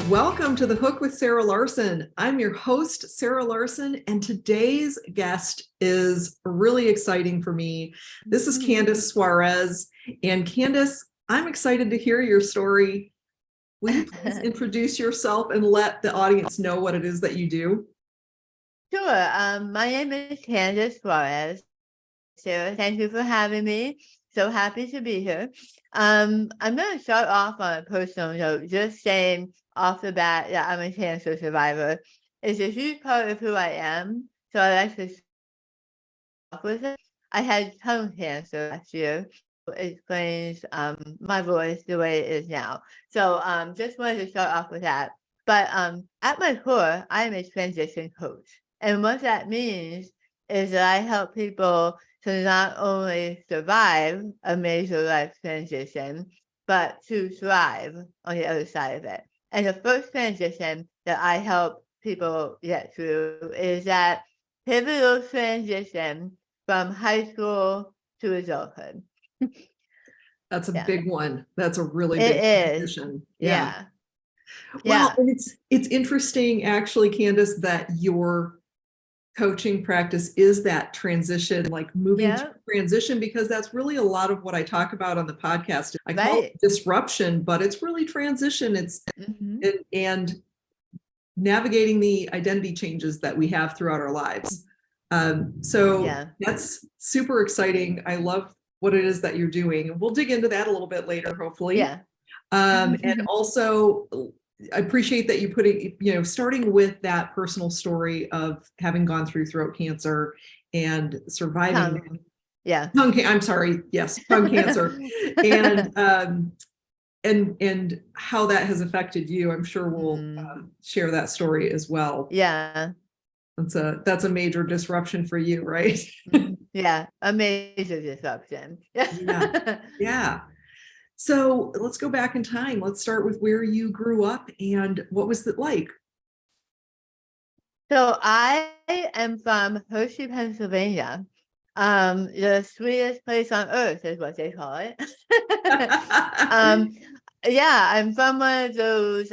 Welcome to The Hook with Sarah Larsen. I'm your host, Sarah Larsen, and today's guest is really exciting for me. This is Candice Suarez. And Candice, I'm excited to hear your story. Will you please introduce yourself and let the audience know what it is that you do? Sure. My name is Candice Suarez. Sarah, thank you for having me. So happy to be here. I'm going to start off on a personal note, just saying off the bat that I'm a cancer survivor. It's a huge part of who I am. So I like to start with it. I had tongue cancer last year. It explains my voice the way it is now. So just wanted to start off with that. But at my core, I am a transition coach. And what that means is that I help people to not only survive a major life transition, but to thrive on the other side of it. And the first transition that I help people get through is that pivotal transition from high school to adulthood. That's a big one. That's a really It big is. transition. Yeah. Well, and it's interesting, actually, Candice, that your coaching practice is that transition, like moving through transition, because that's really a lot of what I talk about on the podcast. I call it disruption, but it's really transition. It's and navigating the identity changes that we have throughout our lives. So that's super exciting. I love what it is that you're doing, and we'll dig into that a little bit later, hopefully. And also, I appreciate that you putting, starting with that personal story of having gone through throat cancer and surviving. I'm sorry. Yes, tongue cancer, and how that has affected you. I'm sure we'll share that story as well. That's a major disruption for you, right? A major disruption. Yeah. So let's go back in time. Let's start with where you grew up and what was it like? So I am from Hershey, Pennsylvania. The sweetest place on earth is what they call it. I'm from one of those,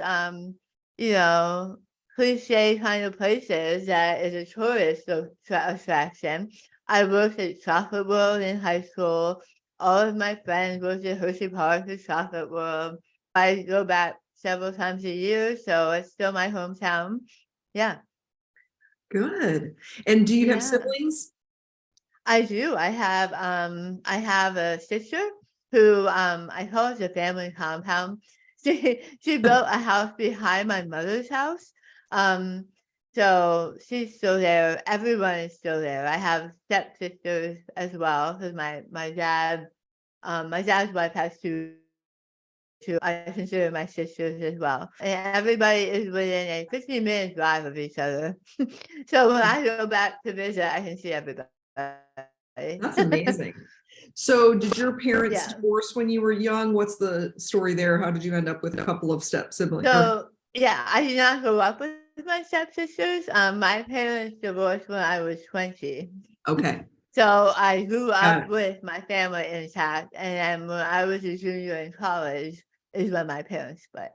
cliche kind of places that is a tourist attraction. I worked at Chocolate World in high school. All of my friends worked at Hershey Park, the Chocolate World. I go back several times a year, so it's still my hometown. Yeah. Good. And do you have siblings? I do. I have a sister who I call it the family compound. She built a house behind my mother's house. So she's still there. Everyone is still there. I have stepsisters as well because my dad's wife has two. I consider my sisters as well. And everybody is within a 15-minute drive of each other. So when I go back to visit, I can see everybody. That's amazing. So did your parents divorce when you were young? What's the story there? How did you end up with a couple of step siblings? So I did not grow up with my stepsisters. My parents divorced when I was 20. Okay. So I grew up with my family intact, and then when I was a junior in college is when my parents split.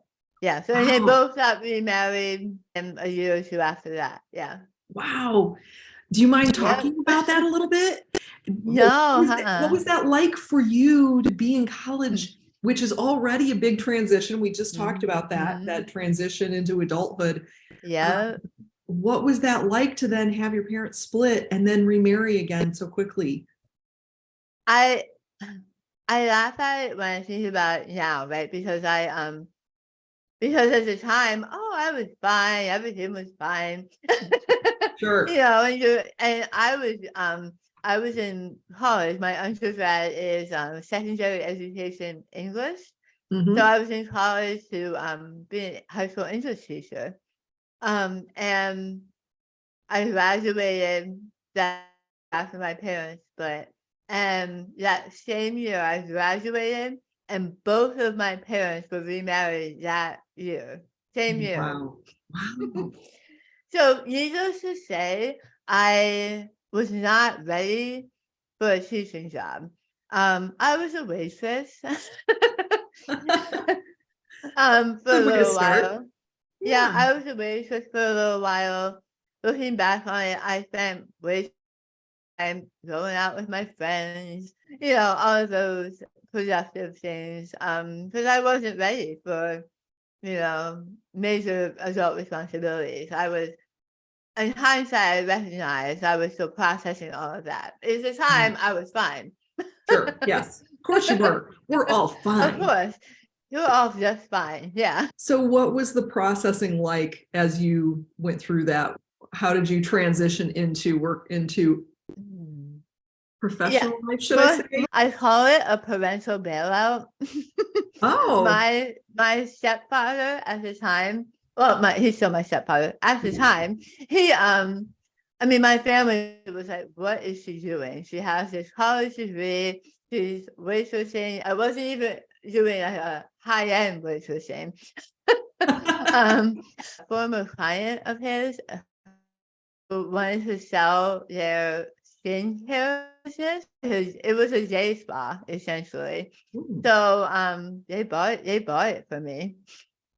So they both got remarried a year or two after that. Wow. Do you mind talking about that a little bit? No. What was that like for you to be in college, which is already a big transition? We just talked about that transition into adulthood. What was that like to then have your parents split and then remarry again so quickly? I laugh at it when I think about it now, right? Because because at the time, I was fine, everything was fine. Sure. And I was in college. My undergrad is secondary education English. So I was in college to be a high school English teacher. And I graduated that after my parents split. And that same year I graduated, and both of my parents were remarried that year. Same year. Wow. So needless to say, I was not ready for a teaching job. I was a waitress for a little while. Yeah, I was a waitress for a little while. Looking back on it, I spent way time going out with my friends, all of those productive things. Because I wasn't ready for, major adult responsibilities. In hindsight, I recognized I was still processing all of that. At the time, I was fine. Sure. Yes. Of course you were. We're all fine. Of course. You're all just fine. Yeah. So what was the processing like as you went through that? How did you transition into professional life, should I say? I call it a parental bailout. Oh. My stepfather at the time, he's still my stepfather. At the time, my family was like, what is she doing? She has this college degree, she's waitressing. I wasn't even doing a high-end waitressing. Former client of his wanted to sell their skincare business because it was a day spa essentially. Ooh. So they bought it for me,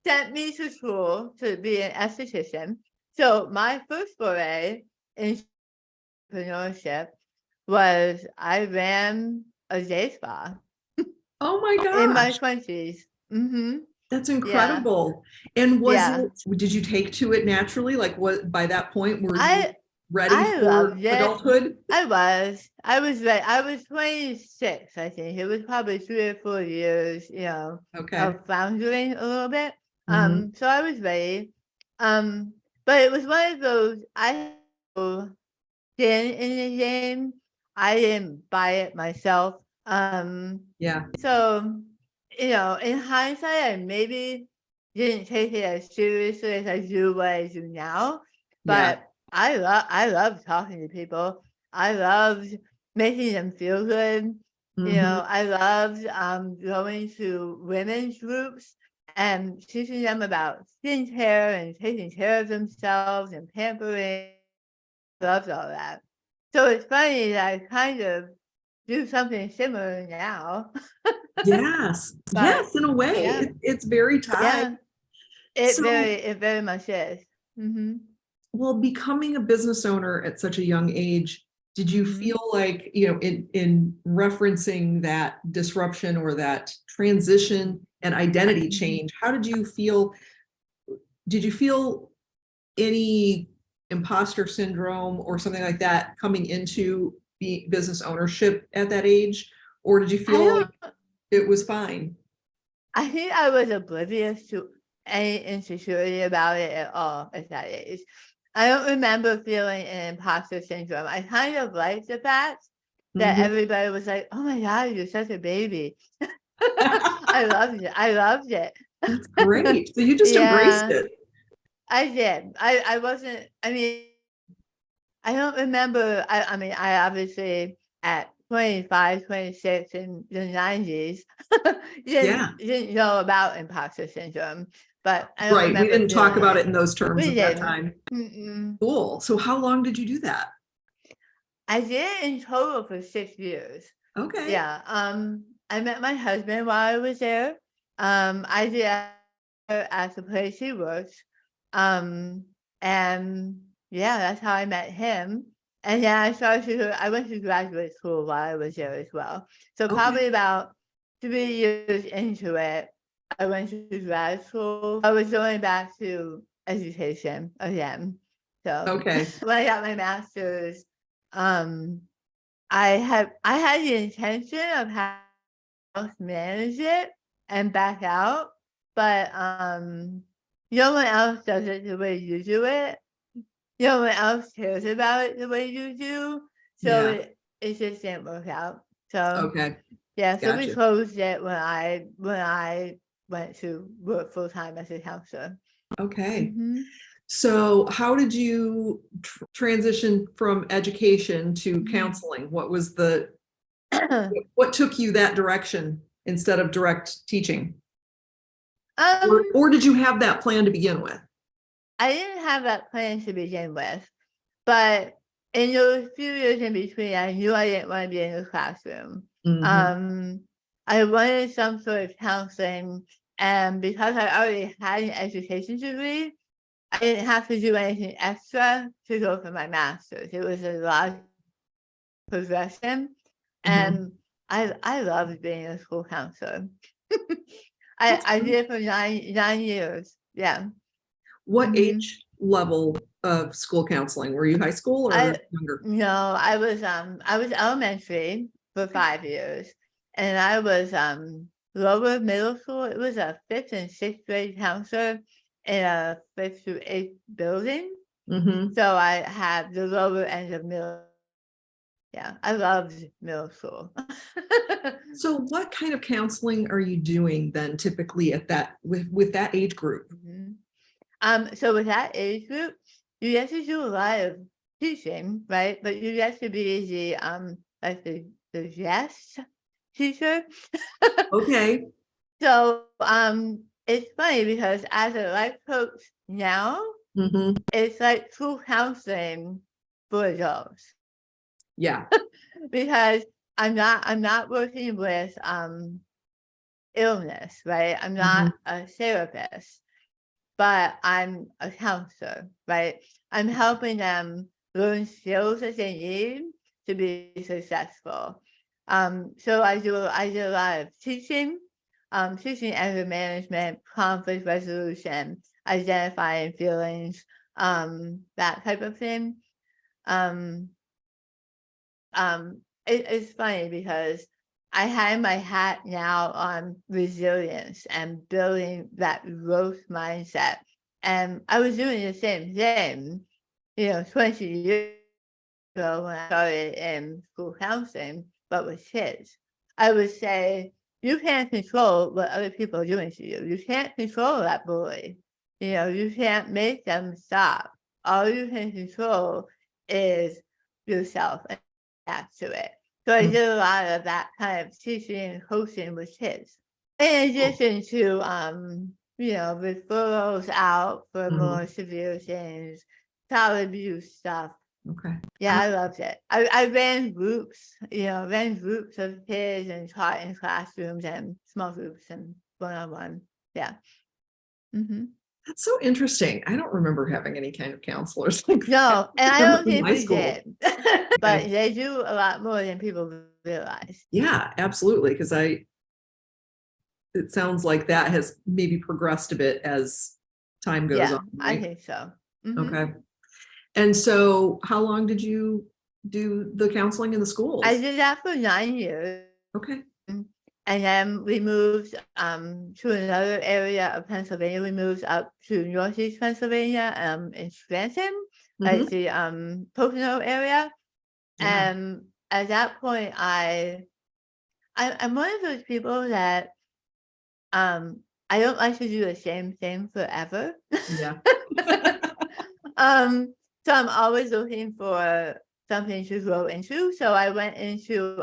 sent me to school to be an esthetician. So my first foray in entrepreneurship was I ran a day spa. Oh my gosh. In my 20s. Mm-hmm. That's incredible. Yeah. And did you take to it naturally? Like what by that point were you ready for adulthood? I was ready. I was 26, I think. It was probably 3 or 4 years, of floundering a little bit. Mm-hmm. So I was ready. But it was one of those I skin in the game. I didn't buy it myself. So in hindsight, I maybe didn't take it as seriously as I do what I do now. But I love talking to people. I loved making them feel good. Mm-hmm. I loved going to women's groups and teaching them about skincare and taking care of themselves and pampering. Loved all that. So it's funny that I kind of do something similar now. Yes. Yes, in a way. Yeah. It's very tied. Yeah. It very much is. Mm-hmm. Well, becoming a business owner at such a young age, did you feel like, in referencing that disruption or that transition and identity change, how did you feel? Did you feel any imposter syndrome or something like that coming into business ownership at that age? Or did you feel like it was fine? I think I was oblivious to any insecurity about it at all at that age. I don't remember feeling an imposter syndrome. I kind of liked the fact that everybody was like, oh my God, you're such a baby. I loved it. That's great. So you just embraced it. I did. I wasn't, I don't remember, I obviously at 25, 26 in the 90s didn't know about imposter syndrome. But I don't remember. We didn't talk about it in those terms at that time. Mm-mm. Cool. So how long did you do that? I did it in total for 6 years. Okay. Yeah. I met my husband while I was there. I did at the place he works. And yeah, that's how I met him. And then I went to graduate school while I was there as well. So probably about 3 years into it, I went to grad school. I was going back to education again. So when I got my master's, I had the intention of having to manage it and back out, but no one else does it the way you do it. No one else cares about it the way you do. So it just didn't work out. So so we closed it when I went to work full time as a counselor. Okay. So how did you transition from education to counseling? What was what took you that direction instead of direct teaching? Or did you have that plan to begin with? I didn't have that plan to begin with, but in those few years in between, I knew I didn't want to be in the classroom. I wanted some sort of counseling, and because I already had an education degree, I didn't have to do anything extra to go for my master's. It was a lot of progression, and I loved being a school counselor. I did it for 9 years. Yeah. What age level of school counseling? Were you high school or younger? No, I was elementary for 5 years, and I was lower middle school. It was a 5th and 6th grade counselor in a 5th through 8th building. So I had the lower end of middle. Yeah, I loved middle school. So what kind of counseling are you doing then typically at that with that age group? So with that age group, you get to do a lot of teaching, right? But you get to be the yes teacher. Okay. So it's funny because as a life coach now, it's like school counseling for adults. Yeah. Because I'm not working with illness, right? I'm not a therapist, but I'm a counselor, right? I'm helping them learn skills that they need to be successful. So I did a lot of teaching, teaching anger management, conflict resolution, identifying feelings, that type of thing. It's funny because I have my hat now on resilience and building that growth mindset. And I was doing the same thing, 20 years ago when I started in school counseling, but with kids. I would say, you can't control what other people are doing to you. You can't control that bully. You can't make them stop. All you can control is yourself and react to it. So I did a lot of that kind of teaching and coaching with kids. In addition to, referrals out for more severe things, child abuse stuff. Okay. Yeah, I loved it. I ran groups, of kids and taught in classrooms and small groups and one-on-one. Yeah. That's so interesting. I don't remember having any kind of counselors like No, and I don't think we school. did. But they do a lot more than people realize. Yeah, absolutely. Because it sounds like that has maybe progressed a bit as time goes on. Right? I think so. Okay. And so how long did you do the counseling in the schools? I did that for 9 years. Okay. And then we moved to another area of Pennsylvania. We moved up to Northeast Pennsylvania in Scranton, like the Pocono area. Yeah. And at that point, I'm one of those people that I don't like to do the same thing forever. Yeah. So I'm always looking for something to grow into. So I went into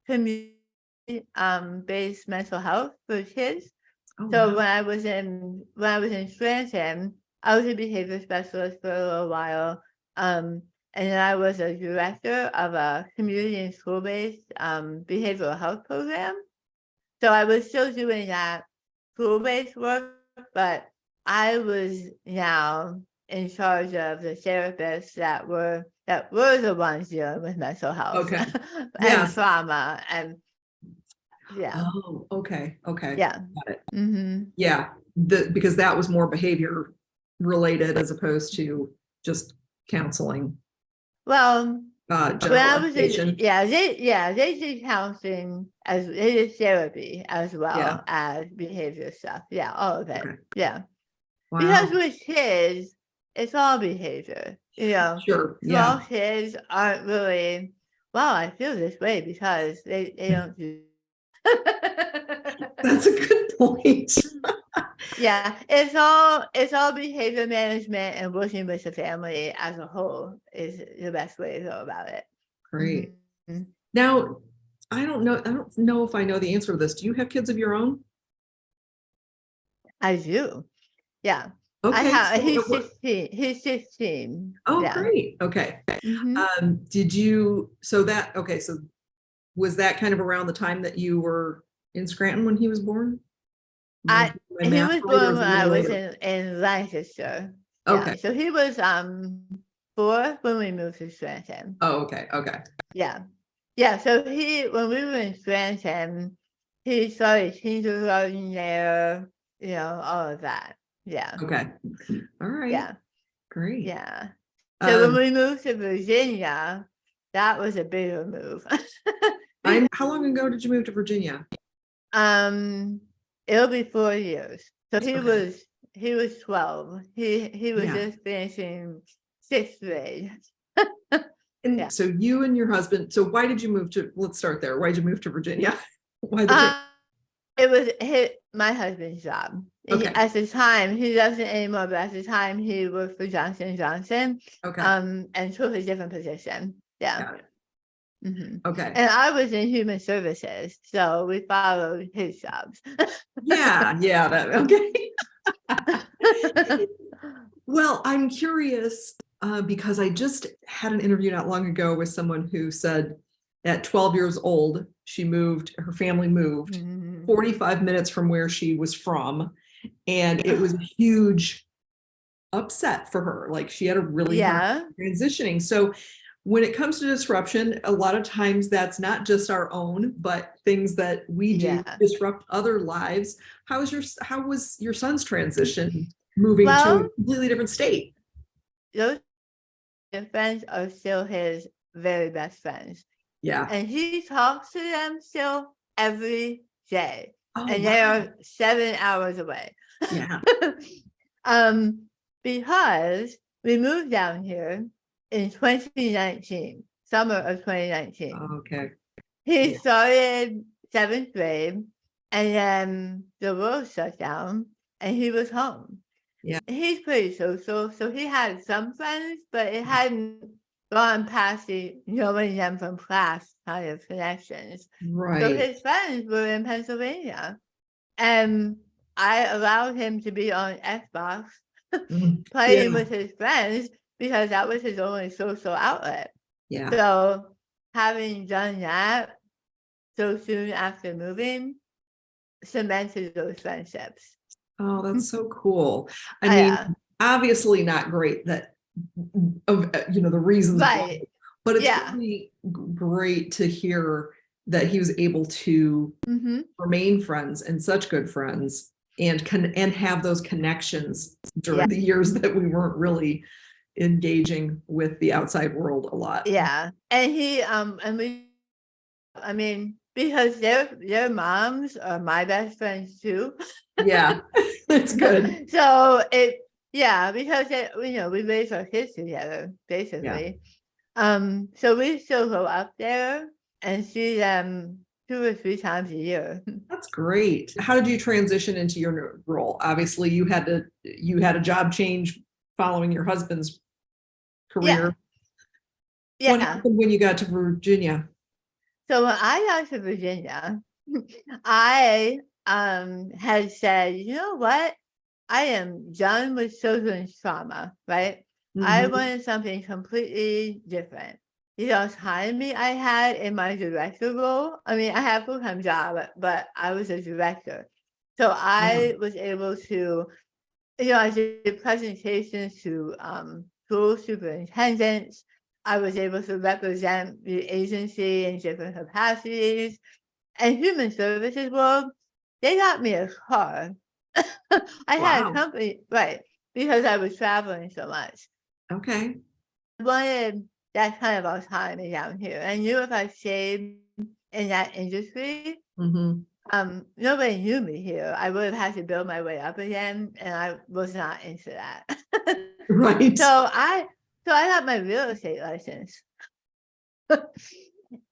community based mental health for kids. So when I was in Scranton, I was a behavior specialist for a little while. And then I was a director of a community and school-based behavioral health program. So I was still doing that school-based work, but I was now in charge of the therapists that were the ones dealing with mental health and trauma and Oh, okay. Yeah. Got it. Yeah. Because that was more behavior related as opposed to just counseling. Well, when I was education. they did counseling they did therapy as well as behavior stuff. Yeah, all of it. Okay. Yeah. Wow. Because with kids, it's all behavior. Sure. Small kids aren't really, well, I feel this way because they don't do. That's a good point. Yeah, it's all behavior management, and working with the family as a whole is the best way to go about it. Great. Now, I don't know if I know the answer to this. Do you have kids of your own? I do. Yeah. Okay. He's 16. He's 16. Oh, great. Okay. So was that kind of around the time that you were in Scranton when he was born? He was born when I was in Lancaster. Okay. Yeah. So he was 4 when we moved to Scranton. Oh, okay. Okay. Yeah. Yeah. So when we were in Scranton, he started kindergarten there, all of that. Yeah. Okay. All right. Yeah. Great. Yeah. So when we moved to Virginia, that was a bigger move. How long ago did you move to Virginia? It'll be 4 years. So he Okay. was 12. He was Yeah. just finishing 6th grade. And Yeah. so you and your husband, so why did you move to, let's start there. Why did you move to Virginia? Why the change? It was my husband's job. Okay. At the time, he doesn't anymore, but at the time he worked for Johnson & Johnson. Okay. And took a different position. Yeah. Got it. Mm-hmm. Okay. And I was in human services, so we followed his jobs. Yeah. Okay. Well, I'm curious because I just had an interview not long ago with someone who said at 12 years old, her family moved 45 minutes from where she was from. And it was a huge upset for her. Like she had a really hard time transitioning. So when it comes to disruption, a lot of times that's not just our own, but things that we do disrupt other lives. How was your son's transition moving to a completely different state? Those friends are still his very best friends. Yeah. And he talks to them still every day. And they are 7 hours away. Yeah. Because we moved down here in 2019, summer of 2019. Okay. He started 7th grade, and then the world shut down, and he was home. Yeah. He's pretty social, so he had some friends, but it hadn't gone past the knowing them from class kind of connections. Right. So his friends were in Pennsylvania, and I allowed him to be on Xbox playing with his friends because that was his only social outlet. Yeah. So having done that so soon after moving cemented those friendships. Oh, that's so cool. I mean, obviously not great that the reasons, but it's really great to hear that he was able to remain friends and such good friends and have those connections during the years that we weren't really engaging with the outside world a lot. Yeah. And because their moms are my best friends too. Yeah, that's good. So because we raise our kids together, basically. Yeah. So we still go up there and see them 2 or 3 times a year. That's great. How did you transition into your new role? Obviously, you had a job change following your husband's career. Yeah. What happened when you got to Virginia? So when I got to Virginia, I had said, you know what? I am done with children's trauma, right? I wanted something completely different. The autonomy I had in my director role, I had a full-time job, but I was a director. So I was able to, I did presentations to school superintendents. I was able to represent the agency in different capacities. And human services world, they got me a car. I had a company, right, because I was traveling so much. Okay. I wanted that kind of autonomy down here. I knew if I stayed in that industry, nobody knew me here. I would have had to build my way up again, and I was not into that. Right. So I got my real estate license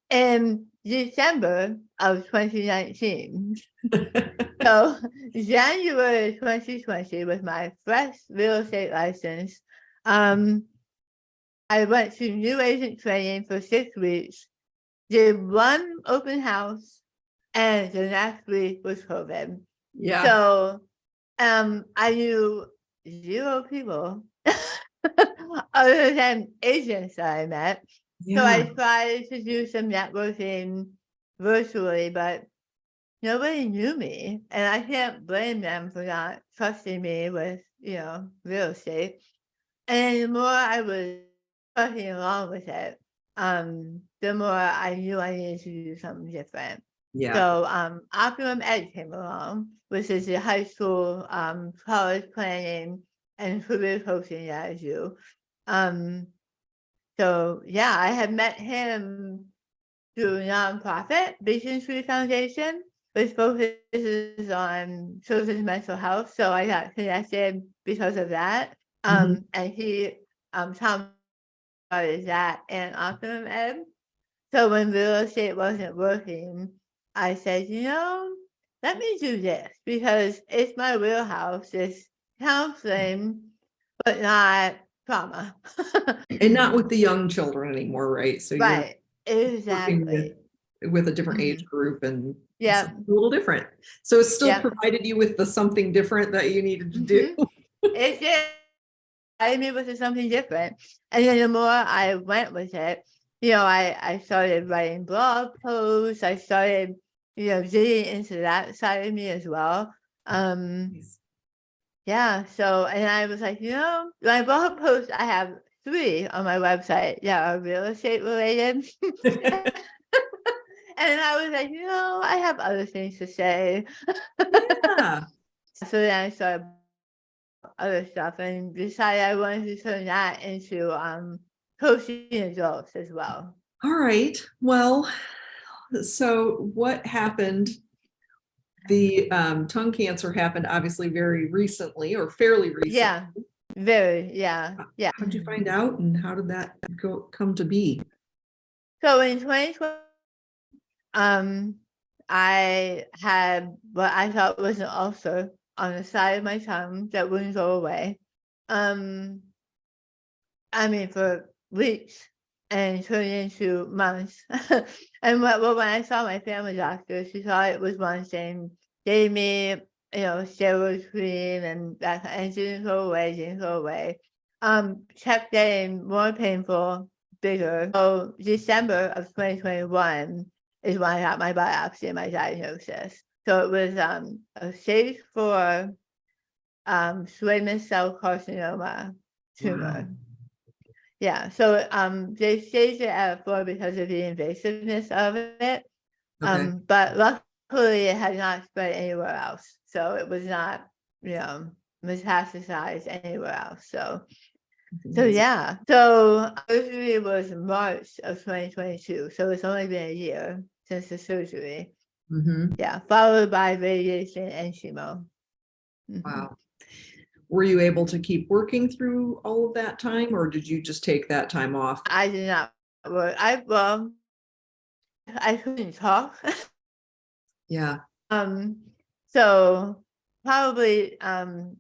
in December of 2019. So January 2020 was my fresh real estate license. I went to new agent training for 6 weeks, did 1 open house, and the next week was COVID. Yeah. So I knew 0 people other than agents that I met. Yeah. So I tried to do some networking virtually, but nobody knew me, and I can't blame them for not trusting me with, real estate. And the more I was working along with it, the more I knew I needed to do something different. Yeah. So Optimum Ed came along, which is the high school college planning and career coaching that I do. So yeah, I had met him through a nonprofit, Vision Tree Foundation, which focuses on children's mental health. So I got connected because of that. Mhm. And he taught me about that and Optimum Ed. So when real estate wasn't working, I said, let me do this because it's my wheelhouse. It's counseling, but not trauma. And not with the young children anymore, right? So you're Right. working Exactly. with a different age Mhm. group and Yeah. something a little different. So it still Yeah. provided you with the something different that you needed to do. It did. I knew it was something different. And then the more I went with it, I started writing blog posts. I started, digging into that side of me as well. Yeah. So, and I was like, my blog posts, I have 3 on my website that are real estate related. And I was like, I have other things to say. Yeah. So then I started other stuff and decided I wanted to turn that into coaching adults as well. All right. Well, so what happened? The tongue cancer happened obviously very recently or fairly recently. Yeah, very, yeah, yeah. How did you find out and how did that come to be? So in 2012, I had what I thought was an ulcer on the side of my tongue that wouldn't go away. Um, for weeks and turned into months. And when I saw my family doctor, she thought it was one thing, gave me, steroid cream and that, and it didn't go away. Kept getting more painful, bigger. So December of 2021 is when I got my biopsy and my diagnosis. So it was a stage 4 squamous cell carcinoma tumor. Wow. Yeah, so they staged it at 4 because of the invasiveness of it. Okay. But luckily it had not spread anywhere else. So it was not, metastasized anywhere else. So yeah. So surgery was March of 2022. So it's only been a year since the surgery. Mm-hmm. Yeah, followed by radiation and chemo. Wow. Were you able to keep working through all of that time or did you just take that time off? I did not work. I couldn't talk. Yeah. So probably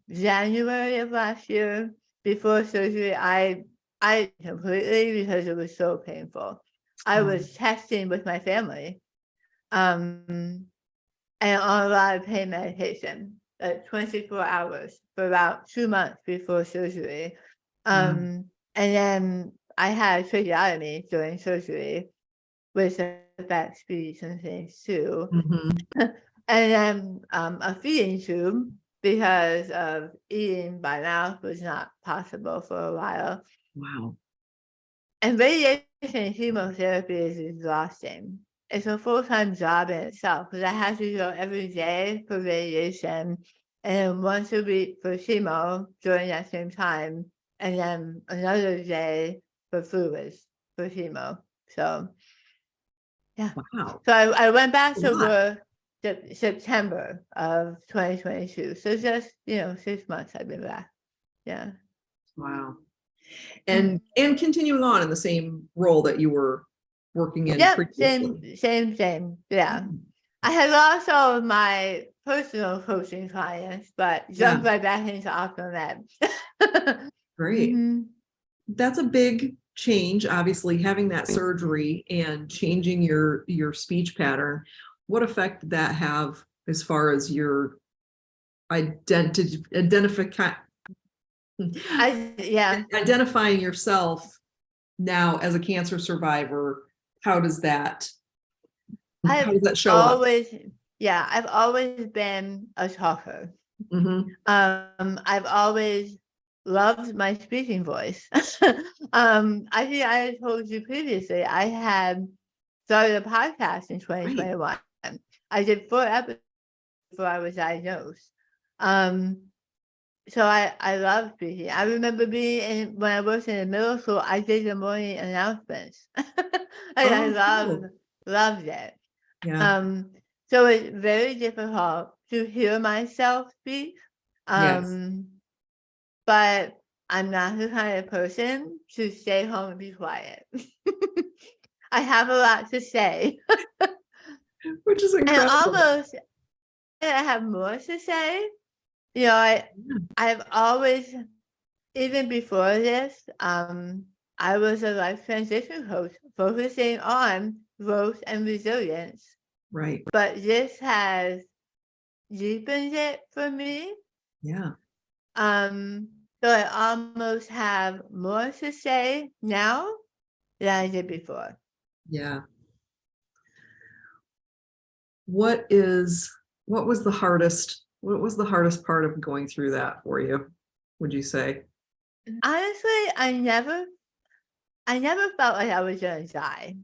January of last year before surgery, I completely because it was so painful. I was texting with my family, and on a lot of pain medication, 24 hours for about 2 months before surgery. And then I had a tracheotomy during surgery, which affects speech and things too. Mm-hmm. And then a feeding tube because of eating by mouth was not possible for a while. Wow. And radiation and chemotherapy is exhausting. It's a full-time job in itself because I have to go every day for radiation and then once a week for chemo during that same time, and then another day for fluids for chemo. So, yeah. Wow. So I went back A to lot. work September of 2022. So just, 6 months I've been back. Yeah. Wow. And continuing on in the same role that you were working in Yep, previously. same. Yeah. I had lost all of my personal coaching clients, but Yeah. jumped right back into Optimed. Great. That's a big change, obviously, having that surgery and changing your speech pattern. What effect did that have as far as your identifying yourself now as a cancer survivor? How does that show up? I've always been a talker. Mm-hmm. I've always loves my speaking voice. I think I told you previously, I had started a podcast in 2021. I did 4 episodes before I was diagnosed. So I love speaking. I remember when I was in middle school, I did the morning announcements. I loved it. Yeah. So it's very difficult to hear myself speak. Yes. But I'm not the kind of person to stay home and be quiet. I have a lot to say. Which is incredible. And I have more to say. You know, I've always, even before this, I was a life transition coach focusing on growth and resilience. Right. But this has deepened it for me. Yeah. So I almost have more to say now than I did before. Yeah. What was the hardest part of going through that for you, would you say? Honestly, I never felt like I was gonna die.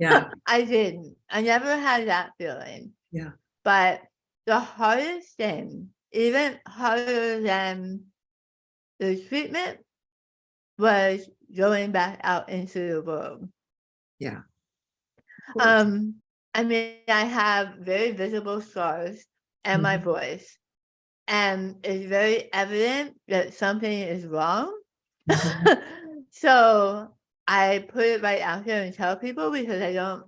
Yeah. I didn't. I never had that feeling. Yeah. But the hardest thing, even harder than the treatment, was going back out into the world. Yeah. I mean, I have very visible scars and my voice, and it's very evident that something is wrong. So I put it right out there and tell people because I don't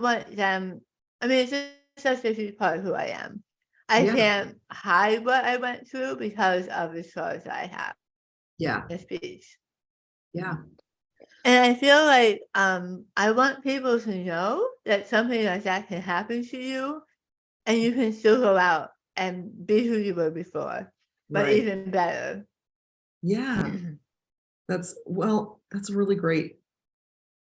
want them. I mean, it's just such a huge part of who I am. I can't hide what I went through because of the scars I have. Yeah. The speech. Yeah. And I feel like I want people to know that something like that can happen to you and you can still go out and be who you were before, but even better. Yeah. That's a really great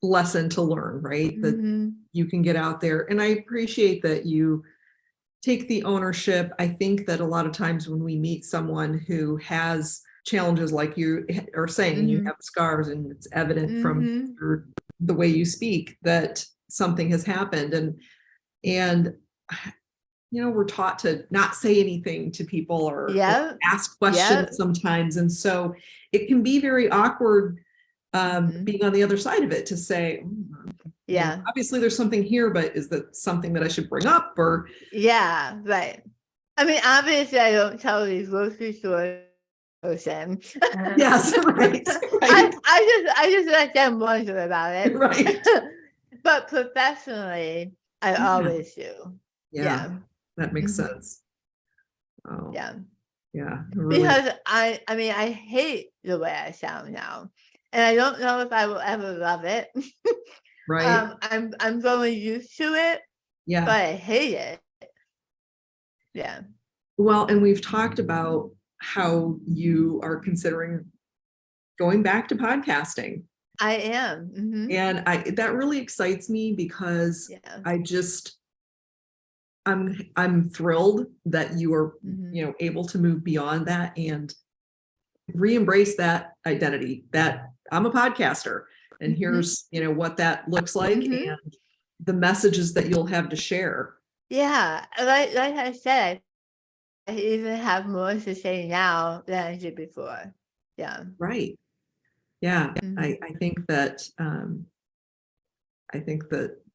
lesson to learn, right? That you can get out there. And I appreciate that you take the ownership. I think that a lot of times when we meet someone who has challenges like you are saying, you have scars and it's evident from the way you speak that something has happened. And we're taught to not say anything to people or ask questions sometimes. And so it can be very awkward being on the other side of it to say, obviously there's something here, but is that something that I should bring up or? Yeah, right. I mean, obviously I don't tell these grocery store person. Yes, right. I just let them wonder about it. Right. But professionally, I always do. Yeah. That makes sense. Oh. Yeah. Yeah. Really. Because I mean, I hate the way I sound now. And I don't know if I will ever love it. Right. I'm growing used to it. Yeah. But I hate it. Yeah. Well, and we've talked about how you are considering going back to podcasting. I am. And that really excites me because I'm thrilled that you are, able to move beyond that and re-embrace that identity that I'm a podcaster and here's, what that looks like and the messages that you'll have to share. Yeah. Like I said, I even have more to say now than I did before. Yeah. Right. Yeah. I think that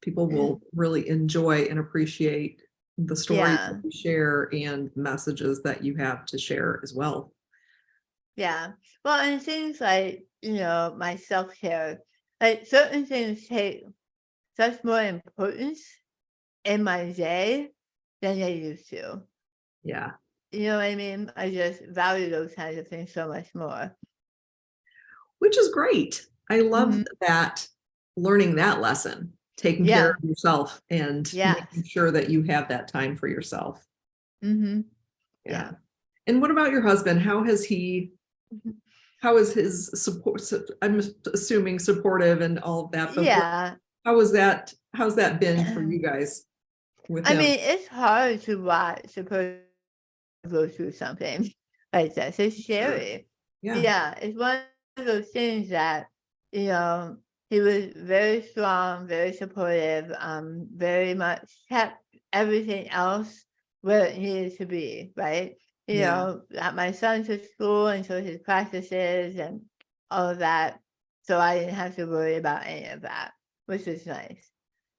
people will really enjoy and appreciate the stories that you share and messages that you have to share as well. Yeah. Well, and things like, my self-care, like certain things take such more importance in my day than they used to. Yeah. You know what I mean? I just value those kinds of things so much more. Which is great. I love that, learning that lesson, taking care of yourself and making sure that you have that time for yourself. Yeah. And what about your husband? How is his support? I'm assuming supportive and all of that. But how's that been for you guys with him? I mean, it's hard to watch a person go through something. like that. So scary. Yeah. It's one of those things that, you know, he was very strong, very supportive, very much kept everything else where it needed to be, right? You know, got my son to school and so his practices and all of that. So I didn't have to worry about any of that, which is nice.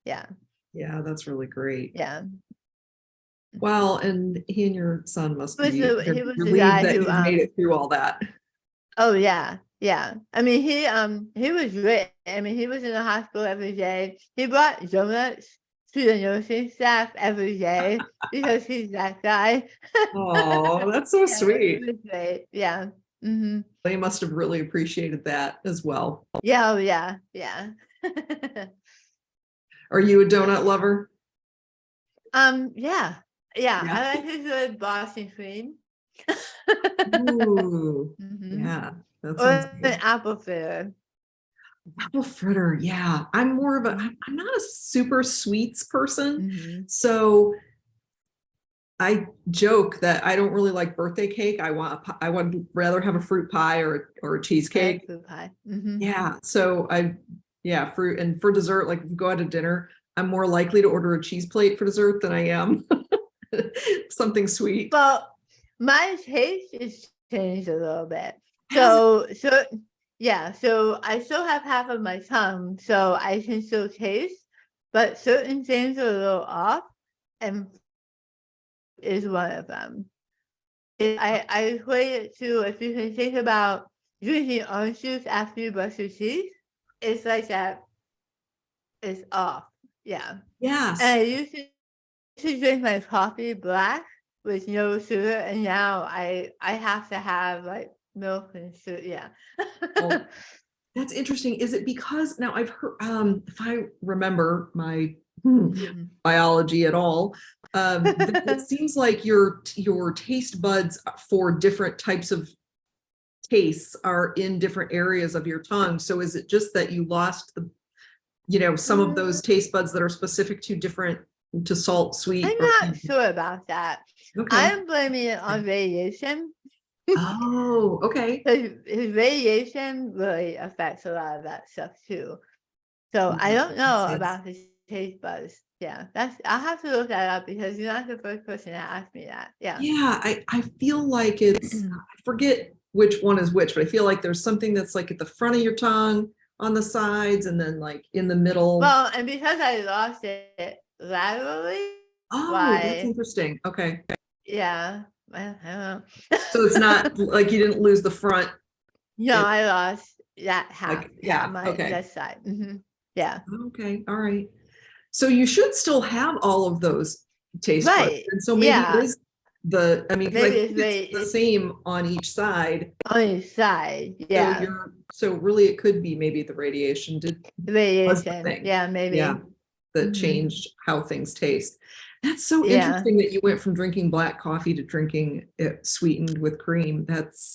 Yeah. Yeah, that's really great. Yeah. Well, and he and your son must be He was the relieved guy that who you've made it through all that. Oh yeah. I mean he was great. I mean he was in the hospital every day. He brought donuts to the nursing staff every day because he's that guy. Oh, that's so Yeah, sweet. it was great. Yeah. Mm-hmm. They must have really appreciated that as well. Yeah, oh yeah. Are you a donut lover? Yeah. Yeah. I like his good Boston cream. Ooh, Mm-hmm. yeah, that Or sounds an good. apple fritter. Apple fritter, yeah. I'm more of a, Mm-hmm. I'm not a super sweets person. Mm-hmm. So I joke that I don't really like birthday cake. I would rather have a fruit pie or a I like cheesecake. fruit pie. Mm-hmm. Yeah. So fruit. And for dessert, like if you go out to dinner, I'm more likely to order a cheese plate for dessert than I am something sweet. Well, my taste is changed a little bit. Has So I still have half of my tongue, so I can still taste, but certain things are a little off, and is one of them. I equate it to, if you can think about drinking orange juice after you brush your teeth, it's like that. It's off. Yeah. And yes. I used to drink my coffee black with no sugar, and now I have to have like milk and sugar. Yeah. Well, that's interesting. Is it because now I've heard, if I remember my biology at all, it seems like your taste buds for different types of tastes are in different areas of your tongue. So is it just that you lost some of those taste buds that are specific to salt, sweet, I'm or not sure about that. okay. I'm blaming it on radiation. Oh, okay. His radiation really affects a lot of that stuff too. So I don't know about his taste buds. Yeah, I'll have to look that up because you're not the first person to ask me that. Yeah. Yeah, I feel like I forget which one is which, but I feel like there's something that's like at the front of your tongue, on the sides, and then like in the middle. Well, and because I lost it laterally, Oh, that's interesting. Okay. yeah, I don't know. So it's not like you didn't lose the front. No, I lost that half. Like, yeah, my okay. left side. Yeah. Okay, all right. So you should still have all of those taste buds. Right. And so maybe it is because I think Maybe it's the same on each side. on each side. Yeah. So really it could be maybe the radiation was the Radiation. thing. Yeah, maybe. Yeah, that changed how things taste. That's so interesting that you went from drinking black coffee to drinking it sweetened with cream.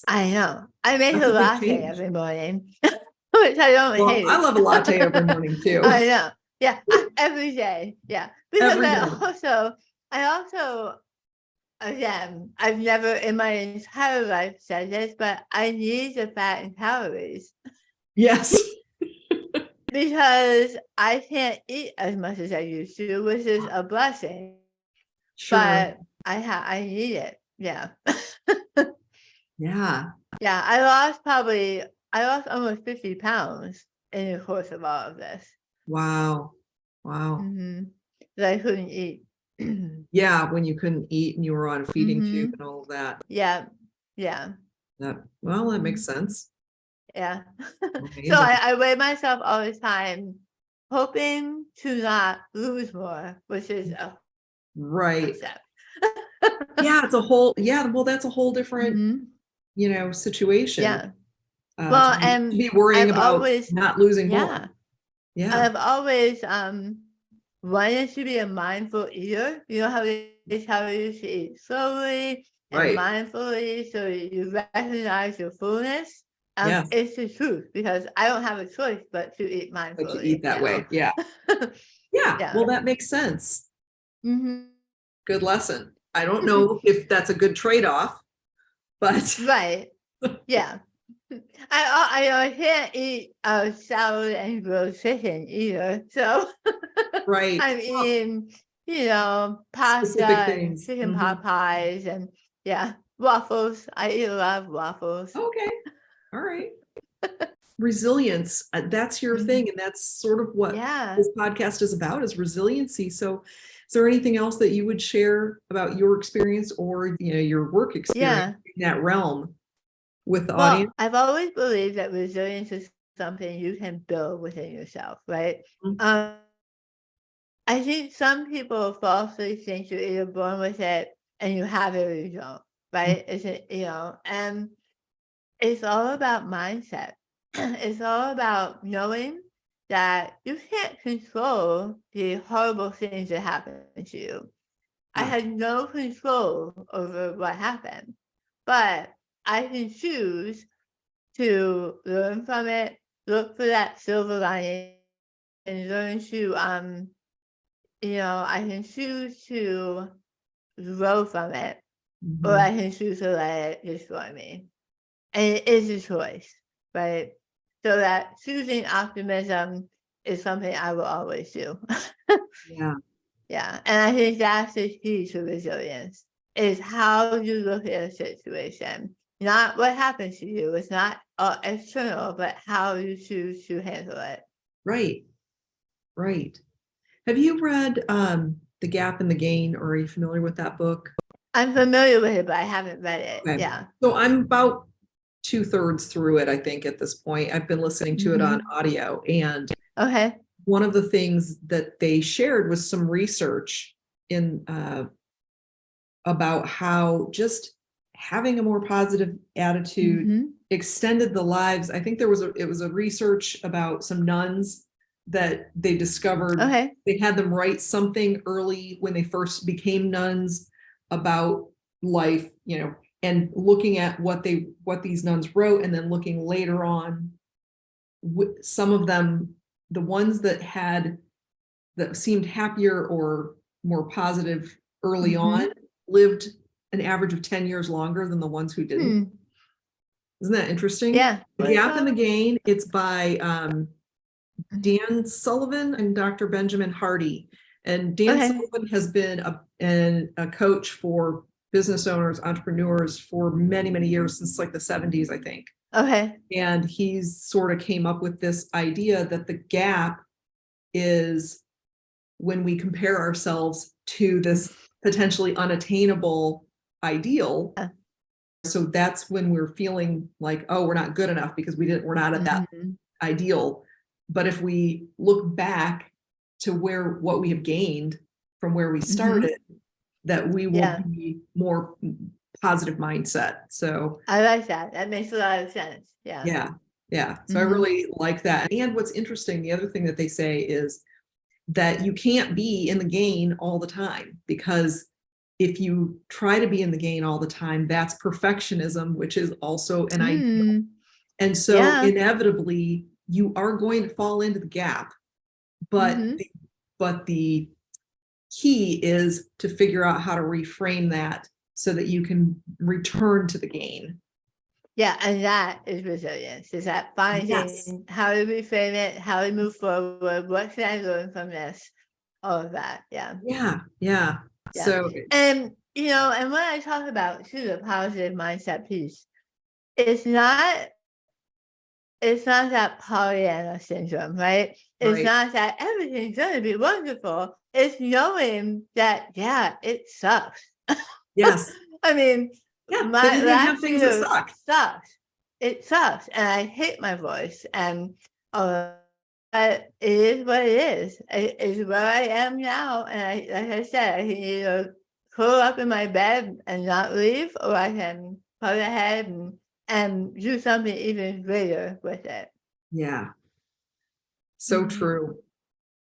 I know. I make a big latte change. every morning, which I don't hate. I love a latte every morning too. I know. Yeah, every day. Yeah, because Every day. I also, again, I've never in my entire life said this, but I need the fat and calories. Yes. Because I can't eat as much as I used to, which is a blessing. Sure. But I need it. Yeah. Yeah. Yeah. I lost almost 50 pounds in the course of all of this. Wow. That I couldn't eat. Yeah, when you couldn't eat and you were on a feeding tube and all of that. Yeah. That makes sense. Yeah. So I weigh myself all the time, hoping to not lose more, which is a right. concept. Yeah, it's a whole well, that's a whole different situation. Yeah. Well, to be worrying about not losing more. Yeah. I've always wanted to be a mindful eater. You know how they tell you to eat slowly and mindfully so you recognize your fullness. Yes. It's the truth because I don't have a choice but to eat mindfully. But to eat that way. Yeah. Yeah. Well, that makes sense. Good lesson. I don't know if that's a good trade-off, but right. Yeah. I can't eat salad and grilled chicken either. So right. I'm eating, pasta Specific and things. chicken pot pies and waffles. I eat a lot of waffles. Okay. All right. Resilience, that's your thing. And that's sort of what this podcast is about, is resiliency. So is there anything else that you would share about your experience or, your work experience in that realm with the audience? I've always believed that resilience is something you can build within yourself, right? Mm-hmm. I think some people falsely think you're either born with it and you have it or you don't, right? And it's all about mindset. It's all about knowing that you can't control the horrible things that happen to you. I had no control over what happened, but I can choose to learn from it, look for that silver lining, and learn to I can choose to grow from it, or I can choose to let it destroy me. And it is a choice, right? So that choosing optimism is something I will always do. Yeah. Yeah. And I think that's the key to resilience, is how you look at a situation, not what happens to you. It's not external, but how you choose to handle it. Right. Right. Have you read The Gap and the Gain, or are you familiar with that book? I'm familiar with it, but I haven't read it. Okay. Yeah. So I'm about 2/3 through it, I think, at this point. I've been listening to it on audio. And okay. One of the things that they shared was some research in about how just having a more positive attitude extended the lives. I think it was a research about some nuns that they discovered. They had them write something early when they first became nuns about life, and looking at what these nuns wrote, and then looking later on, some of them, the ones that seemed happier or more positive early on, lived an average of 10 years longer than the ones who didn't. Isn't that interesting? Yeah. The Gap and the Gain, it's by Dan Sullivan and Dr. Benjamin Hardy. And Dan Sullivan has been a coach for business owners, entrepreneurs for many, many years, since like the 70s, I think. And he's sort of came up with this idea that the gap is when we compare ourselves to this potentially unattainable ideal. So that's when we're feeling like, oh, we're not good enough because we're not at that ideal. But if we look back to what we have gained from where we started, that we will be more positive mindset. So I like that. That makes a lot of sense. Yeah. So I really like that. And what's interesting, the other thing that they say is that you can't be in the gain all the time, because if you try to be in the gain all the time, that's perfectionism, which is also an ideal. And so inevitably you are going to fall into the gap, but the key is to figure out how to reframe that so that you can return to the gain. Yeah, and that is resilience. Is that finding how to reframe it, how to move forward, what can I learn from this, all of that. Yeah. So, and and when I talk about the positive mindset piece, it's not that Pollyanna syndrome, right? It's not that everything's going to be wonderful. It's knowing that, it sucks. Yes. I mean, my last things that sucks. It sucks. And I hate my voice. And but it is what it is. It is where I am now. And like I said, I can either curl up in my bed and not leave, or I can put ahead and do something even greater with it. Yeah. So true.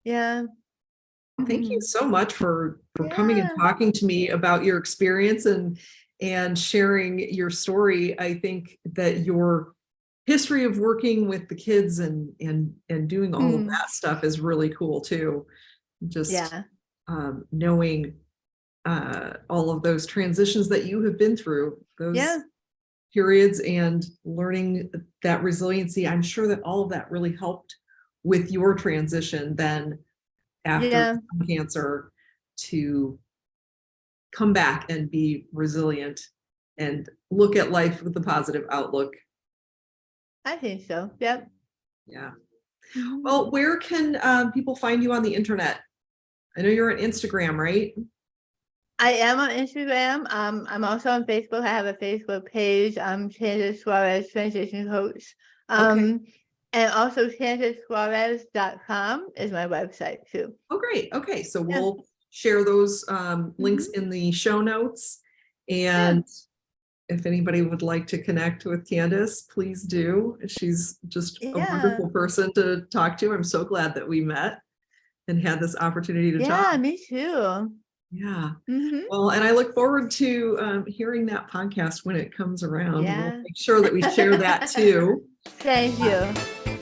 Yeah. Thank you so much for coming and talking to me about your experience and sharing your story. I think that your history of working with the kids and doing all of that stuff is really cool too. Just knowing all of those transitions that you have been through. periods and learning that resiliency. I'm sure that all of that really helped with your transition then after cancer to come back and be resilient and look at life with a positive outlook. I think so. Yep. Yeah. Well, where can people find you on the internet? I know you're on Instagram, right? I am on Instagram. I'm also on Facebook. I have a Facebook page. I'm Candice Suarez, transition coach. Okay. And also CandiceSuarez.com is my website too. Oh, great. Okay. So we'll share those links in the show notes. And if anybody would like to connect with Candice, please do. She's just a wonderful person to talk to. I'm so glad that we met and had this opportunity to talk. Yeah, me too. Yeah. Well, and I look forward to hearing that podcast when it comes around. We'll make sure that we share that too. Thank you.